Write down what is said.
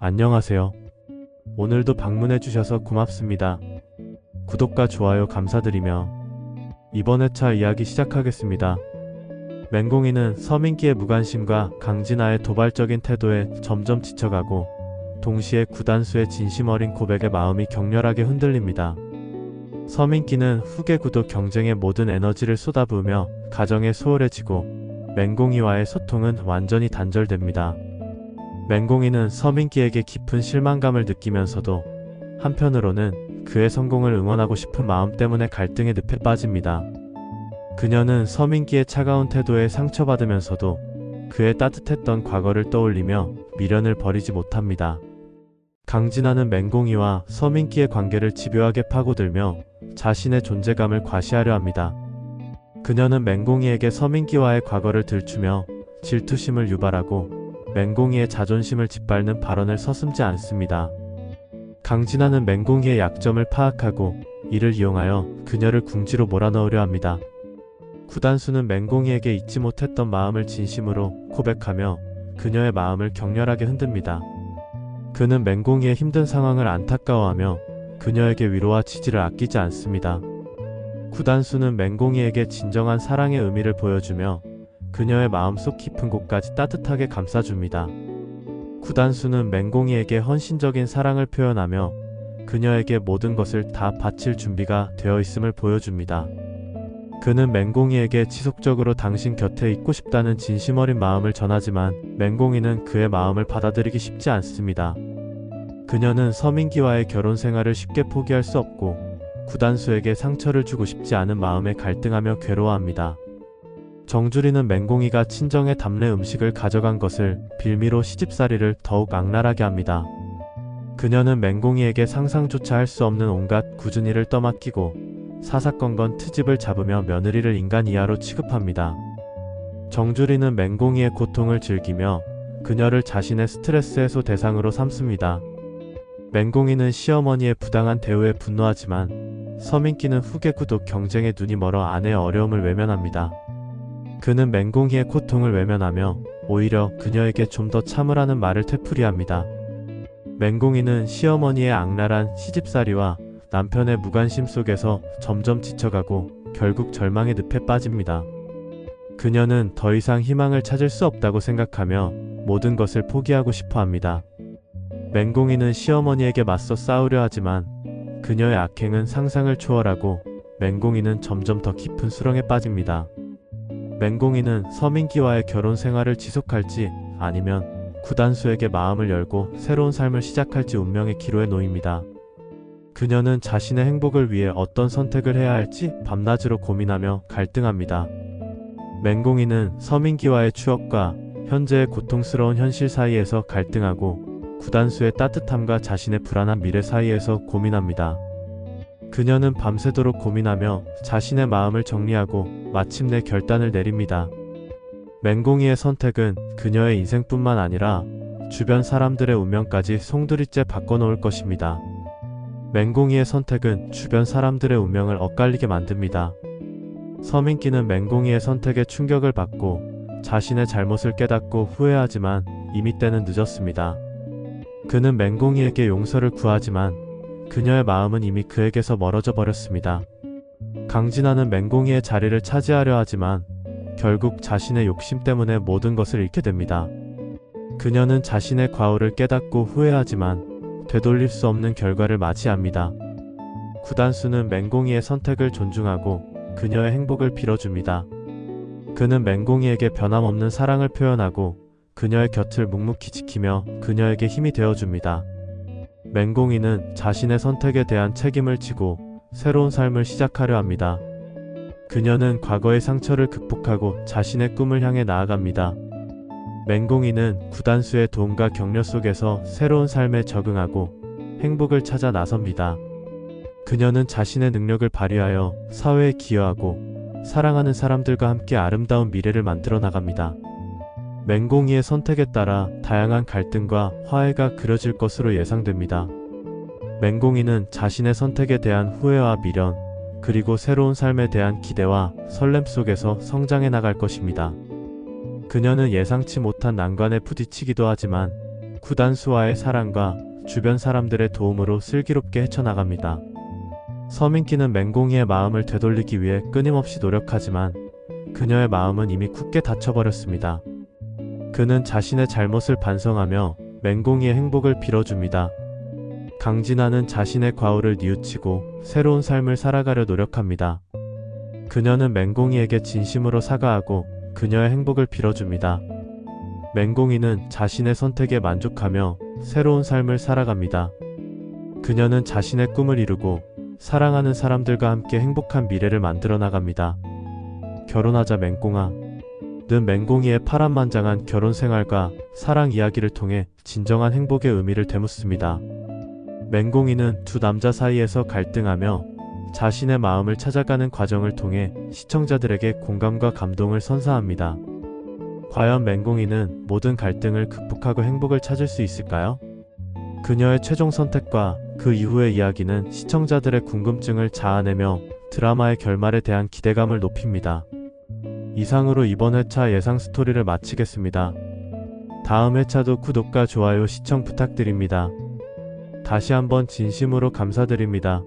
안녕하세요. 오늘도 방문해 주셔서 고맙습니다. 구독과 좋아요 감사드리며 이번 회차 이야기 시작하겠습니다. 맹공이는 서민기의 무관심과 강진아의 도발적인 태도에 점점 지쳐가고 동시에 구단수의 진심 어린 고백에 마음이 격렬하게 흔들립니다. 서민기는 후계 구독 경쟁에 모든 에너지를 쏟아부으며 가정에 소홀해지고 맹공이와의 소통은 완전히 단절됩니다. 맹공이는 서민기에게 깊은 실망감을 느끼면서도 한편으로는 그의 성공을 응원하고 싶은 마음 때문에 갈등의 늪에 빠집니다. 그녀는 서민기의 차가운 태도에 상처받으면서도 그의 따뜻했던 과거를 떠올리며 미련을 버리지 못합니다. 강진아는 맹공이와 서민기의 관계를 집요하게 파고들며 자신의 존재감을 과시하려 합니다. 그녀는 맹공이에게 서민기와의 과거를 들추며 질투심을 유발하고 맹공이의 자존심을 짓밟는 발언을 서슴지 않습니다. 강진아는 맹공이의 약점을 파악하고 이를 이용하여 그녀를 궁지로 몰아넣으려 합니다. 구단수는 맹공이에게 잊지 못했던 마음을 진심으로 고백하며 그녀의 마음을 격렬하게 흔듭니다. 그는 맹공이의 힘든 상황을 안타까워하며 그녀에게 위로와 지지를 아끼지 않습니다. 구단수는 맹공이에게 진정한 사랑의 의미를 보여주며 그녀의 마음속 깊은 곳까지 따뜻하게 감싸줍니다. 구단수는 맹공이에게 헌신적인 사랑을 표현하며 그녀에게 모든 것을 다 바칠 준비가 되어 있음을 보여줍니다. 그는 맹공이에게 지속적으로 당신 곁에 있고 싶다는 진심 어린 마음을 전하지만 맹공이는 그의 마음을 받아들이기 쉽지 않습니다. 그녀는 서민기와의 결혼 생활을 쉽게 포기할 수 없고 구단수에게 상처를 주고 싶지 않은 마음에 갈등하며 괴로워합니다. 정주리는 맹공이가 친정에 답례 음식을 가져간 것을 빌미로 시집살이를 더욱 악랄하게 합니다. 그녀는 맹공이에게 상상조차 할 수 없는 온갖 굳은 일을 떠맡기고 사사건건 트집을 잡으며 며느리를 인간 이하로 취급합니다. 정주리는 맹공이의 고통을 즐기며 그녀를 자신의 스트레스 해소 대상으로 삼습니다. 맹공이는 시어머니의 부당한 대우에 분노하지만 서민기는 후계 구독 경쟁에 눈이 멀어 아내의 어려움을 외면합니다. 그는 맹공이의 고통을 외면하며 오히려 그녀에게 좀 더 참으라는 말을 되풀이합니다. 맹공이는 시어머니의 악랄한 시집살이와 남편의 무관심 속에서 점점 지쳐가고 결국 절망의 늪에 빠집니다. 그녀는 더 이상 희망을 찾을 수 없다고 생각하며 모든 것을 포기하고 싶어 합니다. 맹공이는 시어머니에게 맞서 싸우려 하지만 그녀의 악행은 상상을 초월하고 맹공이는 점점 더 깊은 수렁에 빠집니다. 맹공이는 서민기와의 결혼 생활을 지속할지 아니면 구단수에게 마음을 열고 새로운 삶을 시작할지 운명의 기로에 놓입니다. 그녀는 자신의 행복을 위해 어떤 선택을 해야 할지 밤낮으로 고민하며 갈등합니다. 맹공이는 서민기와의 추억과 현재의 고통스러운 현실 사이에서 갈등하고 구단수의 따뜻함과 자신의 불안한 미래 사이에서 고민합니다. 그녀는 밤새도록 고민하며 자신의 마음을 정리하고 마침내 결단을 내립니다. 맹공이의 선택은 그녀의 인생뿐만 아니라 주변 사람들의 운명까지 송두리째 바꿔놓을 것입니다. 맹공이의 선택은 주변 사람들의 운명을 엇갈리게 만듭니다. 서민기는 맹공이의 선택에 충격을 받고 자신의 잘못을 깨닫고 후회하지만 이미 때는 늦었습니다. 그는 맹공이에게 용서를 구하지만 그녀의 마음은 이미 그에게서 멀어져 버렸습니다. 강진아는 맹공이의 자리를 차지하려 하지만 결국 자신의 욕심 때문에 모든 것을 잃게 됩니다. 그녀는 자신의 과오를 깨닫고 후회하지만 되돌릴 수 없는 결과를 맞이합니다. 구단수는 맹공이의 선택을 존중하고 그녀의 행복을 빌어줍니다. 그는 맹공이에게 변함없는 사랑을 표현하고 그녀의 곁을 묵묵히 지키며 그녀에게 힘이 되어줍니다. 맹공이는 자신의 선택에 대한 책임을 지고 새로운 삶을 시작하려 합니다. 그녀는 과거의 상처를 극복하고 자신의 꿈을 향해 나아갑니다. 맹공이는 구단수의 도움과 격려 속에서 새로운 삶에 적응하고 행복을 찾아 나섭니다. 그녀는 자신의 능력을 발휘하여 사회에 기여하고 사랑하는 사람들과 함께 아름다운 미래를 만들어 나갑니다. 맹공이의 선택에 따라 다양한 갈등과 화해가 그려질 것으로 예상됩니다. 맹공이는 자신의 선택에 대한 후회와 미련, 그리고 새로운 삶에 대한 기대와 설렘 속에서 성장해 나갈 것입니다. 그녀는 예상치 못한 난관에 부딪히기도 하지만 구단수와의 사랑과 주변 사람들의 도움으로 슬기롭게 헤쳐나갑니다. 서민기는 맹공이의 마음을 되돌리기 위해 끊임없이 노력하지만 그녀의 마음은 이미 굳게 닫혀버렸습니다. 그는 자신의 잘못을 반성하며 맹공이의 행복을 빌어줍니다. 강진아는 자신의 과오를 뉘우치고 새로운 삶을 살아가려 노력합니다. 그녀는 맹공이에게 진심으로 사과하고 그녀의 행복을 빌어줍니다. 맹공이는 자신의 선택에 만족하며 새로운 삶을 살아갑니다. 그녀는 자신의 꿈을 이루고 사랑하는 사람들과 함께 행복한 미래를 만들어 나갑니다. 결혼하자 맹공아. 는 맹공이의 파란만장한 결혼 생활과 사랑 이야기를 통해 진정한 행복의 의미를 되묻습니다. 맹공이는 두 남자 사이에서 갈등하며 자신의 마음을 찾아가는 과정을 통해 시청자들에게 공감과 감동을 선사합니다. 과연 맹공이는 모든 갈등을 극복하고 행복을 찾을 수 있을까요? 그녀의 최종 선택과 그 이후의 이야기는 시청자들의 궁금증을 자아내며 드라마의 결말에 대한 기대감을 높입니다. 이상으로 이번 회차 예상 스토리를 마치겠습니다. 다음 회차도 구독과 좋아요 시청 부탁드립니다. 다시 한번 진심으로 감사드립니다.